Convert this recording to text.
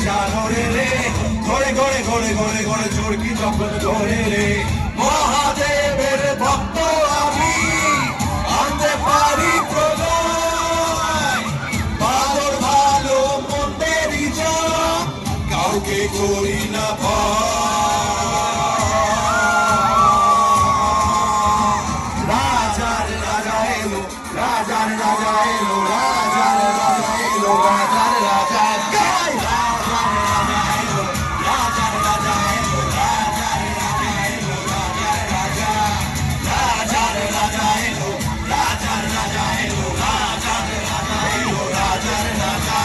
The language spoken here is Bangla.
সাগরে রে, ঘরে ঘরে ঘরে ঘরে ঘরে চরকি যখন ধরে রে, মহাদেবের ভক্ত আমি আনতে পারি প্রলয়, বাদর ভালো মন্দেরই জয়, কাউকে করি না রাজার রাজা এলো, রাজার রাজা এলো, রাজার রাজা এলো, রাজার রাজা গাই, রাজার রাজা এলো, রাজার রাজা এলো, রাজার রাজা এলো, রাজার রাজা, রাজার রাজা এলো, রাজার রাজা এলো, রাজার রাজা এলো, রাজার রাজা।